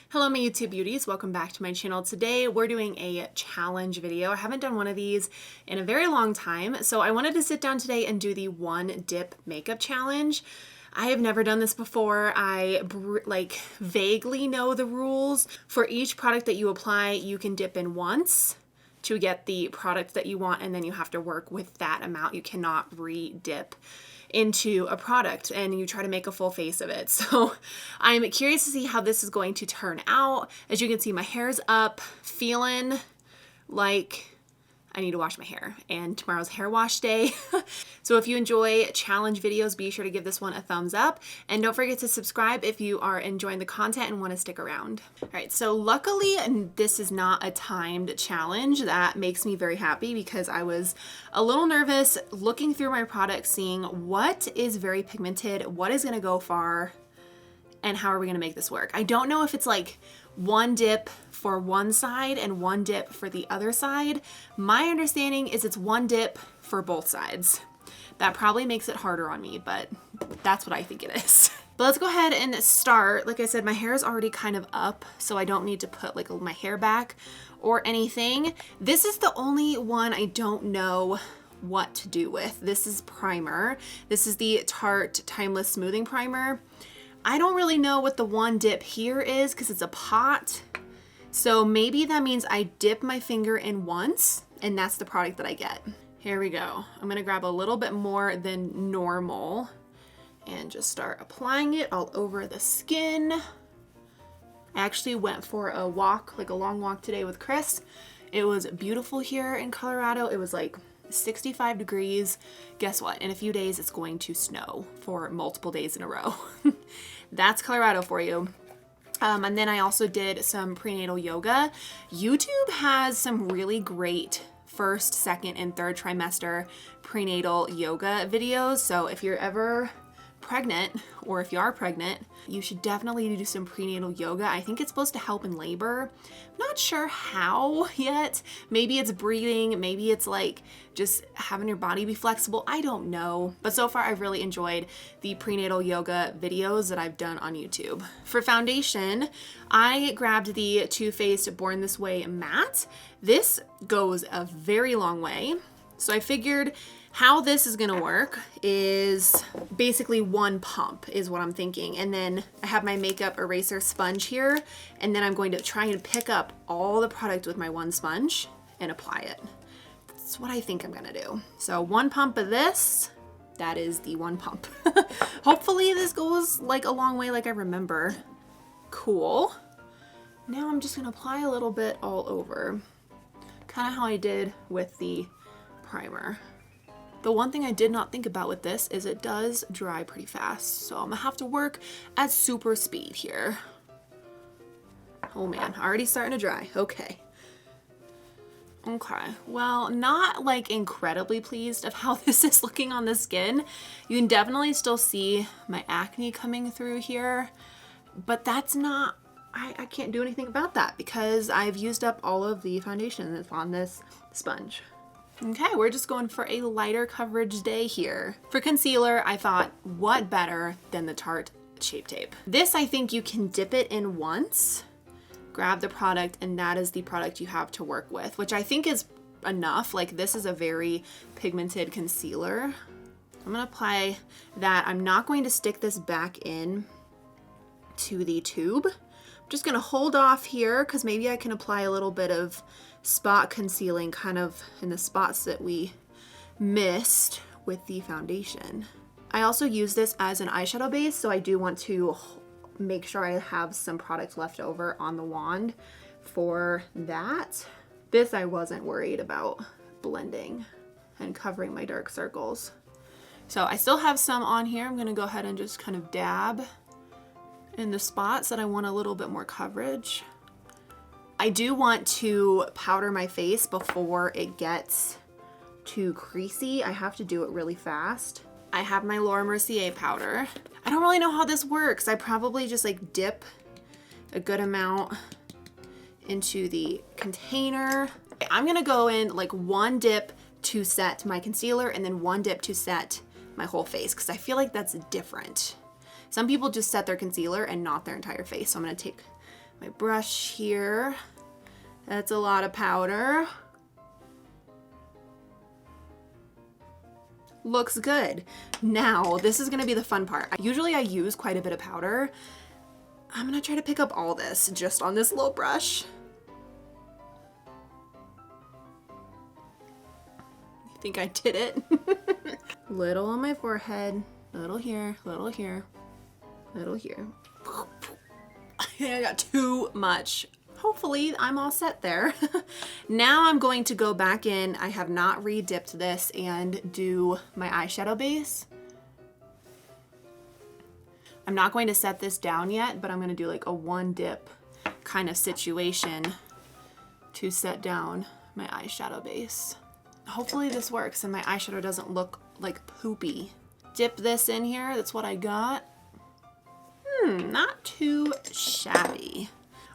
Hello my YouTube beauties, welcome back to my channel. Today we're doing a challenge video. I haven't done one of these in a very long time, so I wanted to sit down today and do the one dip makeup challenge. I have never done this before. I vaguely know the rules. For each product that you apply, you can dip in once to get the product that you want, and then you have to work with that amount. You cannot re-dip into a product, and you try to make a full face of it. So I'm curious to see how this is going to turn out. As you can see, my hair's up, feeling like I need to wash my hair, and tomorrow's hair wash day. So if you enjoy challenge videos, be sure to give this one a thumbs up, and don't forget to subscribe if you are enjoying the content and want to stick around. All right, so luckily this is not a timed challenge. That makes me very happy because I was a little nervous looking through my products, seeing what is very pigmented, what is going to go far, and how are we going to make this work. I don't know if it's like one dip for one side and one dip for the other side. My understanding is it's one dip for both sides. That probably makes it harder on me, but that's what I think it is. But let's go ahead and start. Like I said, my hair is already kind of up, so I don't need to put like my hair back or anything. This is the only one I don't know what to do with. This is primer. This is the Tarte Timeless Smoothing Primer. I don't really know what the one dip here is because it's a pot. So maybe that means I dip my finger in once and that's the product that I get. Here we go. I'm gonna grab a little bit more than normal and just start applying it all over the skin. I actually went for a walk, like a long walk today with Chris. It was beautiful here in Colorado. It was like 65 degrees. Guess what? In a few days, it's going to snow for multiple days in a row. That's Colorado for you. And then I also did some prenatal yoga. YouTube has some really great first, second, and third trimester prenatal yoga videos. So if you're ever pregnant, or if you are pregnant, you should definitely do some prenatal yoga. I think it's supposed to help in labor. I'm not sure how yet. Maybe it's breathing, maybe it's like just having your body be flexible. I don't know. But so far I've really enjoyed the prenatal yoga videos that I've done on YouTube. For foundation, I grabbed the Too Faced Born This Way matte. This goes a very long way. So I figured how this is gonna work is basically one pump is what I'm thinking. And then I have my makeup eraser sponge here, and then I'm going to try and pick up all the product with my one sponge and apply it. That's what I think I'm gonna do. So one pump of this, that is the one pump. Hopefully this goes like a long way like I remember. Cool. Now I'm just gonna apply a little bit all over. Kind of how I did with the primer. The one thing I did not think about with this is it does dry pretty fast, so I'm gonna have to work at super speed here. Oh man, already starting to dry. Okay. Okay, well, not like incredibly pleased of how this is looking on the skin. You can definitely still see my acne coming through here, but that's not, I can't do anything about that because I've used up all of the foundation that's on this sponge. Okay, we're just going for a lighter coverage day here. For concealer, I thought, what better than the Tarte Shape Tape? This, I think you can dip it in once, grab the product, and that is the product you have to work with, which I think is enough. Like, this is a very pigmented concealer. I'm gonna apply that. I'm not going to stick this back in to the tube. I'm just gonna hold off here because maybe I can apply a little bit of spot concealing kind of in the spots that we missed with the foundation. I also use this as an eyeshadow base, so I do want to make sure I have some product left over on the wand for that. This I wasn't worried about blending and covering my dark circles. So I still have some on here. I'm gonna go ahead and just kind of dab in the spots that I want a little bit more coverage. I do want to powder my face before it gets too creasy. I have to do it really fast. I have my Laura Mercier powder. I don't really know how this works. I probably just like dip a good amount into the container. I'm gonna go in like one dip to set my concealer and then one dip to set my whole face because I feel like that's different. Some people just set their concealer and not their entire face. So I'm gonna take my brush here. That's a lot of powder. Looks good. Now, this is gonna be the fun part. Usually I use quite a bit of powder. I'm gonna try to pick up all this just on this little brush. I think I did it. Little on my forehead, little here, little here, little here. I think I got too much. Hopefully I'm all set there. Now I'm going to go back in. I have not re-dipped this and do my eyeshadow base. I'm not going to set this down yet, but I'm going to do like a one dip kind of situation to set down my eyeshadow base. Hopefully this works and my eyeshadow doesn't look like poopy. Dip this in here. That's what I got. Not too shabby.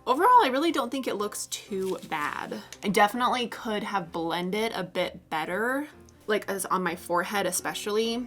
Overall, I really don't think it looks too bad. I definitely could have blended a bit better, like as on my forehead especially.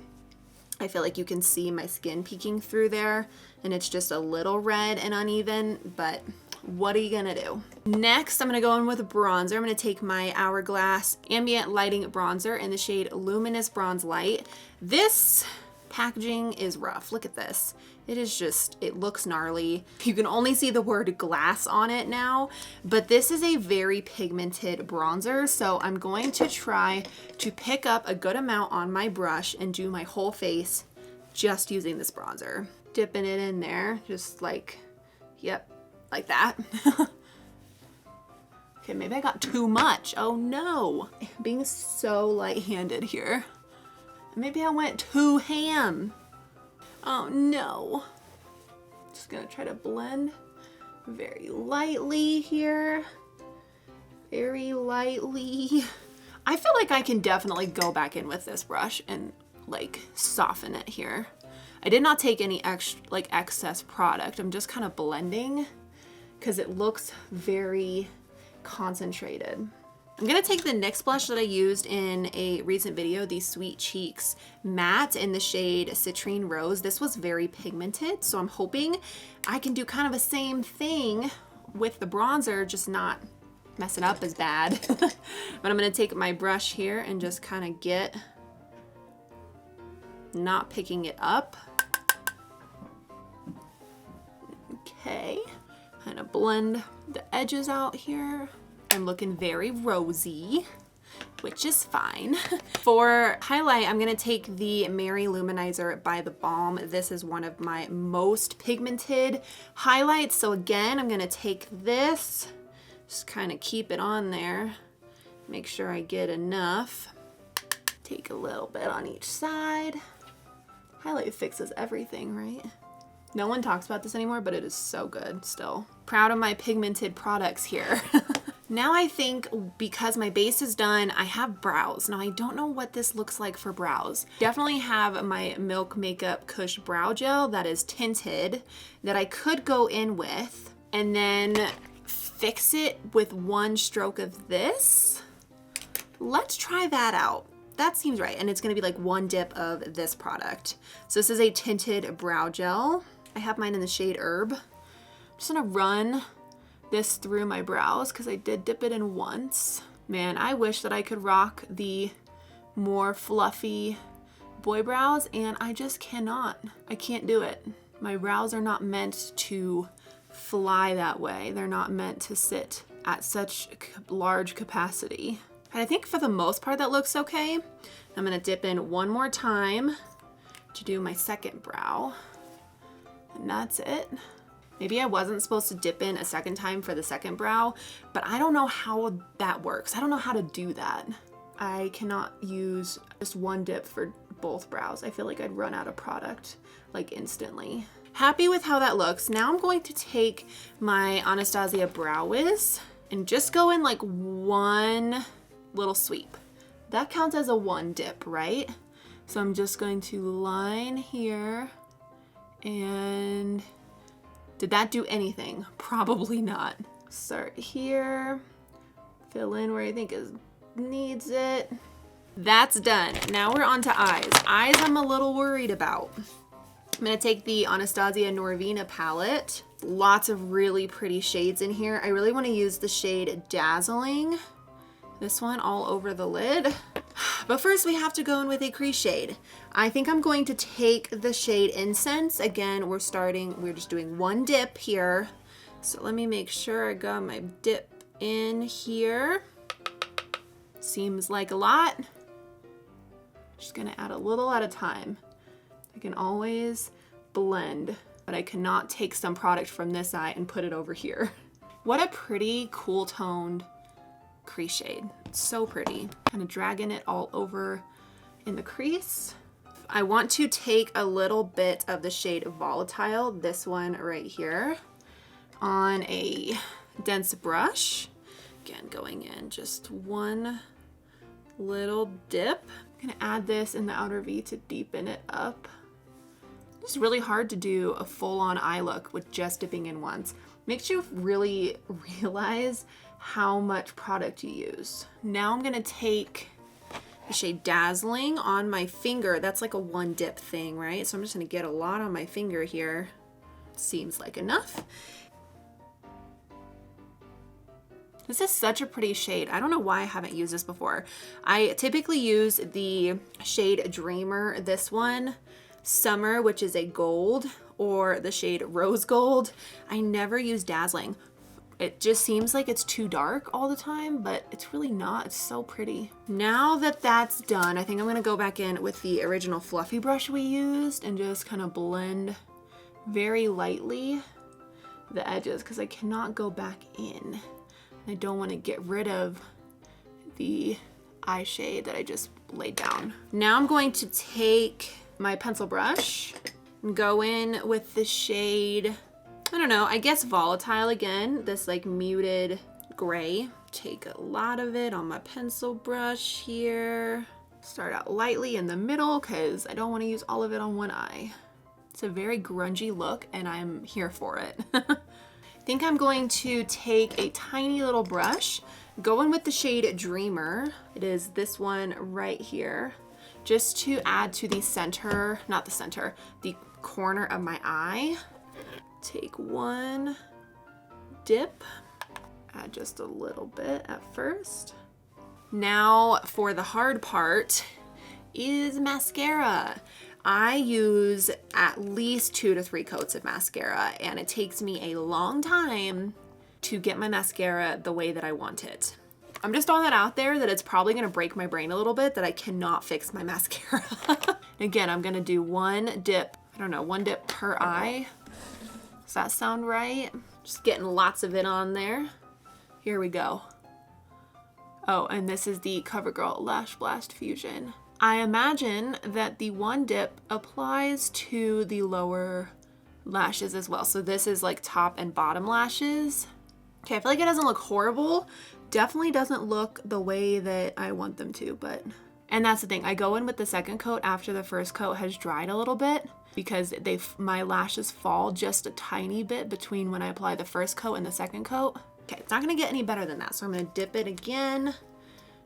I feel like you can see my skin peeking through there and it's just a little red and uneven, but what are you gonna do? Next, I'm gonna go in with a bronzer. I'm gonna take my Hourglass Ambient Lighting Bronzer in the shade Luminous Bronze Light. This packaging is rough. Look at this. It is just, it looks gnarly. You can only see the word glass on it now, but this is a very pigmented bronzer, so I'm going to try to pick up a good amount on my brush and do my whole face just using this bronzer. Dipping it in there, just like, yep, like that. Okay, maybe I got too much. Oh no, being so light-handed here. Maybe I went too ham. Oh no. Just gonna try to blend very lightly here. Very lightly. I feel like I can definitely go back in with this brush and like soften it here. I did not take any excess product. I'm just kind of blending because it looks very concentrated. I'm gonna take the NYX blush that I used in a recent video, the Sweet Cheeks matte in the shade Citrine Rose. This was very pigmented, so I'm hoping I can do kind of the same thing with the bronzer, just not mess it up as bad. But I'm gonna take my brush here and just kind of get, not picking it up. Okay, kind of blend the edges out here. I'm looking very rosy, which is fine. For highlight, I'm gonna take the Mary Luminizer by The Balm. This is one of my most pigmented highlights. So again, I'm gonna take this, just kind of keep it on there. Make sure I get enough. Take a little bit on each side. Highlight fixes everything, right? No one talks about this anymore, but it is so good still. Proud of my pigmented products here. Now I think because my base is done, I have brows. Now I don't know what this looks like for brows. Definitely have my Milk Makeup Kush Brow Gel that is tinted that I could go in with and then fix it with one stroke of this. Let's try that out. That seems right. And it's gonna be like one dip of this product. So this is a tinted brow gel. I have mine in the shade Herb. I'm just gonna run this through my brows because I did dip it in once. Man, I wish that I could rock the more fluffy boy brows and I just cannot. I can't do it. My brows are not meant to fly that way. They're not meant to sit at such large capacity. And I think for the most part that looks okay. I'm gonna dip in one more time to do my second brow. And that's it. Maybe I wasn't supposed to dip in a second time for the second brow, but I don't know how that works. I don't know how to do that. I cannot use just one dip for both brows. I feel like I'd run out of product like instantly. Happy with how that looks. Now I'm going to take my Anastasia Brow Wiz and just go in like one little sweep. That counts as a one dip, right? So I'm just going to line here and did that do anything? Probably not. Start here, fill in where I think it needs it. That's done. Now we're on to eyes. Eyes I'm a little worried about. I'm gonna take the Anastasia Norvina palette Lots of really pretty shades in here. I really want to use the shade Dazzling. This one all over the lid. But first we have to go in with a crease shade. I think I'm going to take the shade Incense. Again, we're just doing one dip here. So let me make sure I got my dip in here. Seems like a lot. Just gonna add a little at a time. I can always blend, but I cannot take some product from this eye and put it over here. What a pretty cool toned crease shade. It's so pretty. Kind of dragging it all over in the crease. I want to take a little bit of the shade Volatile, this one right here, on a dense brush. Again, going in just one little dip. I'm gonna add this in the outer V to deepen it up. It's really hard to do a full-on eye look with just dipping in once. Makes you really realize how much product you use. Now I'm gonna take the shade Dazzling on my finger. That's like a one dip thing, right? So I'm just gonna get a lot on my finger here. Seems like enough. This is such a pretty shade. I don't know why I haven't used this before. I typically use the shade Dreamer, this one, Summer, which is a gold, or the shade Rose Gold. I never use Dazzling. It just seems like it's too dark all the time, but it's really not. It's so pretty. Now that that's done, I think I'm gonna go back in with the original fluffy brush we used and just kind of blend very lightly the edges, because I cannot go back in. I don't want to get rid of the eye shade that I just laid down. Now I'm going to take my pencil brush and go in with the shade, I don't know, I guess Volatile again, this like muted gray. Take a lot of it on my pencil brush here. Start out lightly in the middle because I don't want to use all of it on one eye. It's a very grungy look and I'm here for it. I think I'm going to take a tiny little brush, go in with the shade Dreamer. It is this one right here, just to add to the center, not the center, the corner of my eye. Take one dip, add just a little bit at first. Now for the hard part is mascara. I use at least 2 to 3 coats of mascara, and it takes me a long time to get my mascara the way that I want it. I'm just throwing that out there that it's probably gonna break my brain a little bit that I cannot fix my mascara. Again, I'm gonna do one dip, I don't know, one dip per eye. Does that sound right? Just getting lots of it on there. Here we go. Oh, and this is the Covergirl Lash Blast Fusion. I imagine that the one dip applies to the lower lashes as well. So this is like top and bottom lashes. Okay, I feel like it doesn't look horrible. Definitely doesn't look the way that I want them to, but... And that's the thing, I go in with the second coat after the first coat has dried a little bit because my lashes fall just a tiny bit between when I apply the first coat and the second coat. Okay, it's not gonna get any better than that, so I'm gonna dip it again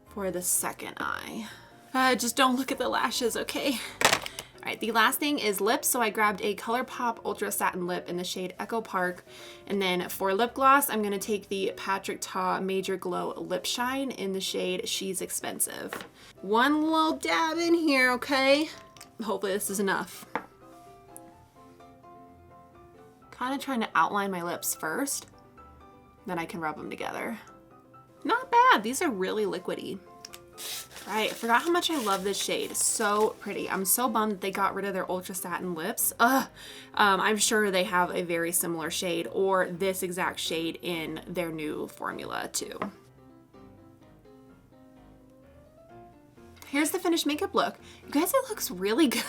for the second eye. Just don't look at the lashes, okay? All right, the last thing is lips. So I grabbed a ColourPop Ultra Satin Lip in the shade Echo Park. And then for lip gloss, I'm gonna take the Patrick Ta Major Glow Lip Shine in the shade She's Expensive. One little dab in here, okay? Hopefully this is enough. Kind of trying to outline my lips first, then I can rub them together. Not bad, these are really liquidy. All right, I forgot how much I love this shade. So pretty. I'm so bummed that they got rid of their Ultra Satin lips. I'm sure they have a very similar shade or this exact shade in their new formula too. Here's the finished makeup look. You guys, it looks really good.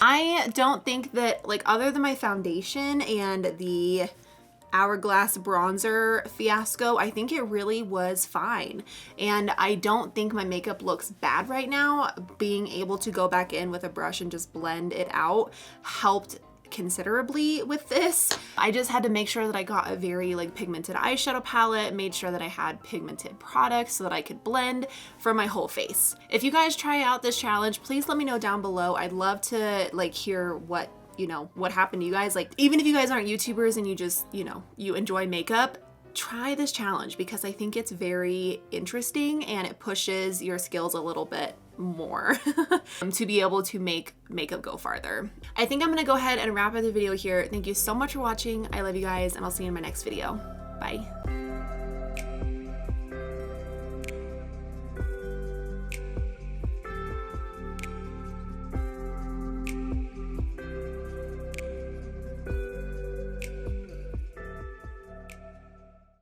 I don't think that, like, other than my foundation and the Hourglass bronzer fiasco, I think it really was fine. And I don't think my makeup looks bad right now. Being able to go back in with a brush and just blend it out helped considerably with this. I just had to make sure that I got a very like pigmented eyeshadow palette, made sure that I had pigmented products so that I could blend for my whole face. If you guys try out this challenge, please let me know down below. I'd love to like hear what you know, what happened to you guys. Like, even if you guys aren't YouTubers and you just, you know, you enjoy makeup, try this challenge because I think it's very interesting and it pushes your skills a little bit more to be able to make makeup go farther. I think I'm gonna go ahead and wrap up the video here. Thank you so much for watching. I love you guys, and I'll see you in my next video. Bye.